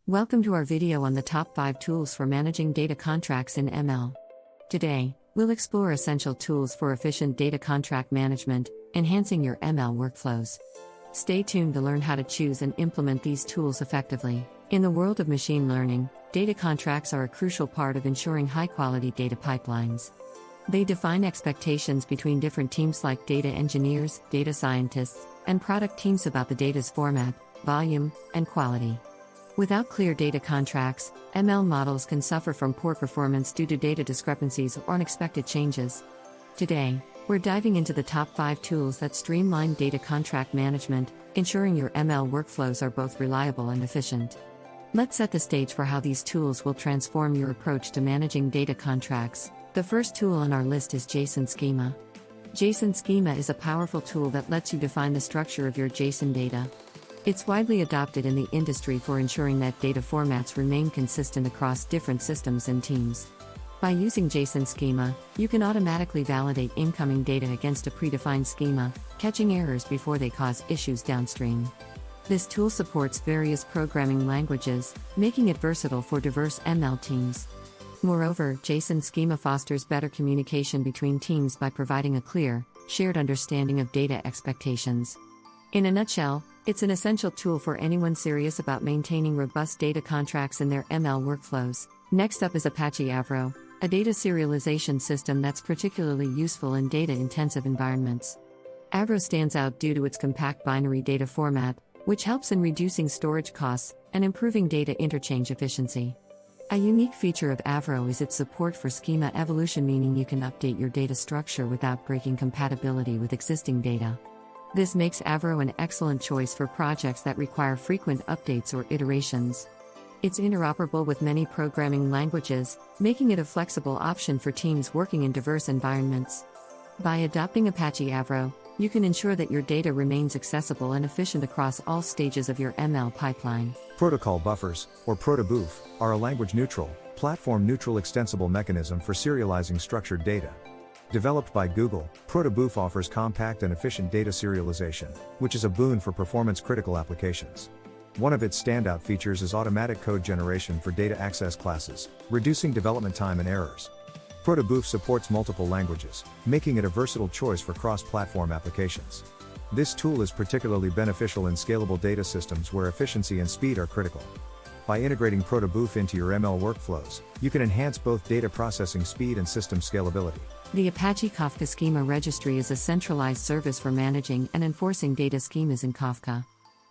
Welcome to our video on the top 5 tools for managing data contracts in ML. Today, we'll explore essential tools for efficient data contract management, enhancing your ML workflows. Stay tuned to learn how to choose and implement these tools effectively. In the world of machine learning, data contracts are a crucial part of ensuring high-quality data pipelines. They define expectations between different teams like data engineers, data scientists, and product teams about the data's format, volume, and quality. Without clear data contracts, ML models can suffer from poor performance due to data discrepancies or unexpected changes. Today, we're diving into the top 5 tools that streamline data contract management, ensuring your ML workflows are both reliable and efficient. Let's set the stage for how these tools will transform your approach to managing data contracts. The first tool on our list is JSON Schema. JSON Schema is a powerful tool that lets you define the structure of your JSON data. It's widely adopted in the industry for ensuring that data formats remain consistent across different systems and teams. By using JSON Schema, you can automatically validate incoming data against a predefined schema, catching errors before they cause issues downstream. This tool supports various programming languages, making it versatile for diverse ML teams. Moreover, JSON Schema fosters better communication between teams by providing a clear, shared understanding of data expectations. In a nutshell, it's an essential tool for anyone serious about maintaining robust data contracts in their ML workflows. Next up is Apache Avro, a data serialization system that's particularly useful in data-intensive environments. Avro stands out due to its compact binary data format, which helps in reducing storage costs and improving data interchange efficiency. A unique feature of Avro is its support for schema evolution, meaning you can update your data structure without breaking compatibility with existing data. This makes Avro an excellent choice for projects that require frequent updates or iterations. It's interoperable with many programming languages, making it a flexible option for teams working in diverse environments. By adopting Apache Avro, you can ensure that your data remains accessible and efficient across all stages of your ML pipeline. Protocol buffers, or protobuf, are a language-neutral, platform-neutral extensible mechanism for serializing structured data. Developed by Google, protobuf offers compact and efficient data serialization, which is a boon for performance-critical applications. One of its standout features is automatic code generation for data access classes, reducing development time and errors. Protobuf supports multiple languages, making it a versatile choice for cross-platform applications. This tool is particularly beneficial in scalable data systems where efficiency and speed are critical. By integrating protobuf into your ML workflows, you can enhance both data processing speed and system scalability. The Apache Kafka Schema Registry is a centralized service for managing and enforcing data schemas in Kafka.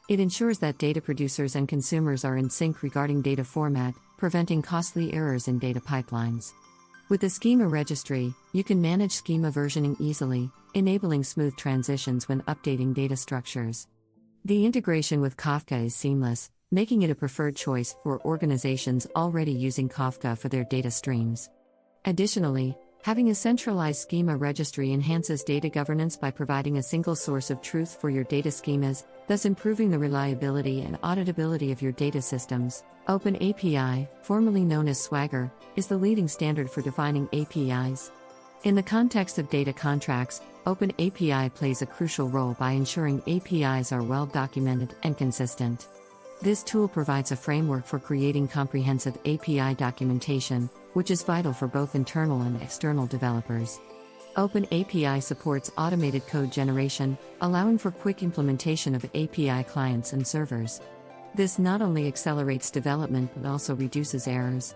It ensures that data producers and consumers are in sync regarding data format, preventing costly errors in data pipelines. With the Schema Registry, you can manage schema versioning easily, enabling smooth transitions when updating data structures. The integration with Kafka is seamless, making it a preferred choice for organizations already using Kafka for their data streams. Additionally, having a centralized schema registry enhances data governance by providing a single source of truth for your data schemas, thus improving the reliability and auditability of your data systems. OpenAPI, formerly known as Swagger, is the leading standard for defining APIs. In the context of data contracts, OpenAPI plays a crucial role by ensuring APIs are well documented and consistent. This tool provides a framework for creating comprehensive API documentation, which is vital for both internal and external developers. OpenAPI supports automated code generation, allowing for quick implementation of API clients and servers. This not only accelerates development but also reduces errors.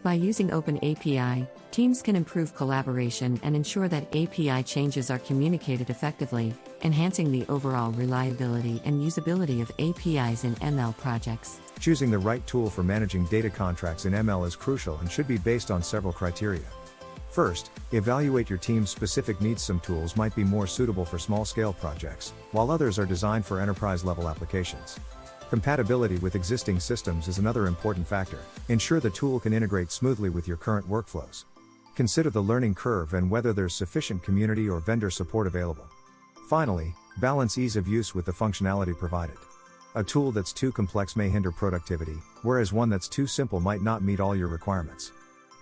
By using OpenAPI, teams can improve collaboration and ensure that API changes are communicated effectively, enhancing the overall reliability and usability of APIs in ML projects. Choosing the right tool for managing data contracts in ML is crucial and should be based on several criteria. First, evaluate your team's specific needs. Some tools might be more suitable for small-scale projects, while others are designed for enterprise-level applications. Compatibility with existing systems is another important factor. Ensure the tool can integrate smoothly with your current workflows. Consider the learning curve and whether there's sufficient community or vendor support available. Finally, balance ease of use with the functionality provided. A tool that's too complex may hinder productivity, whereas one that's too simple might not meet all your requirements.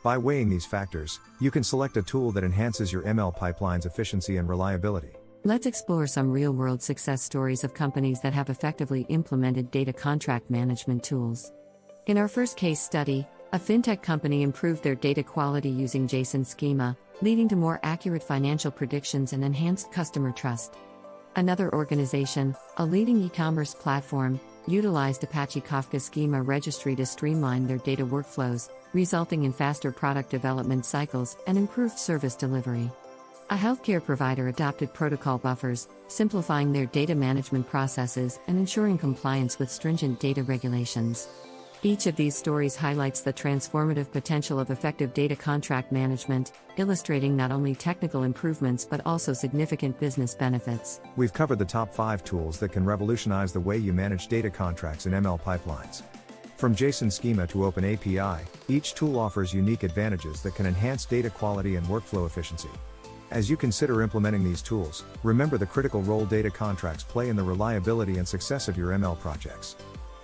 By weighing these factors, you can select a tool that enhances your ML pipeline's efficiency and reliability. Let's explore some real-world success stories of companies that have effectively implemented data contract management tools. In our first case study, a fintech company improved their data quality using JSON Schema, leading to more accurate financial predictions and enhanced customer trust. Another organization, a leading e-commerce platform, utilized Apache Kafka Schema Registry to streamline their data workflows, resulting in faster product development cycles and improved service delivery. A healthcare provider adopted protocol buffers, simplifying their data management processes and ensuring compliance with stringent data regulations. Each of these stories highlights the transformative potential of effective data contract management, illustrating not only technical improvements but also significant business benefits. We've covered the top 5 tools that can revolutionize the way you manage data contracts in ML pipelines. From JSON Schema to OpenAPI, each tool offers unique advantages that can enhance data quality and workflow efficiency. As you consider implementing these tools, remember the critical role data contracts play in the reliability and success of your ML projects.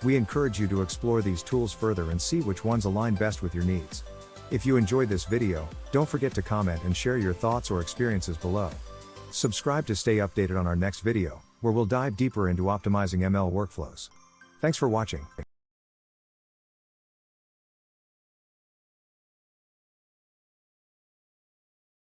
We encourage you to explore these tools further and see which ones align best with your needs. If you enjoyed this video, don't forget to comment and share your thoughts or experiences below. Subscribe to stay updated on our next video, where we'll dive deeper into optimizing ML workflows. Thanks for watching.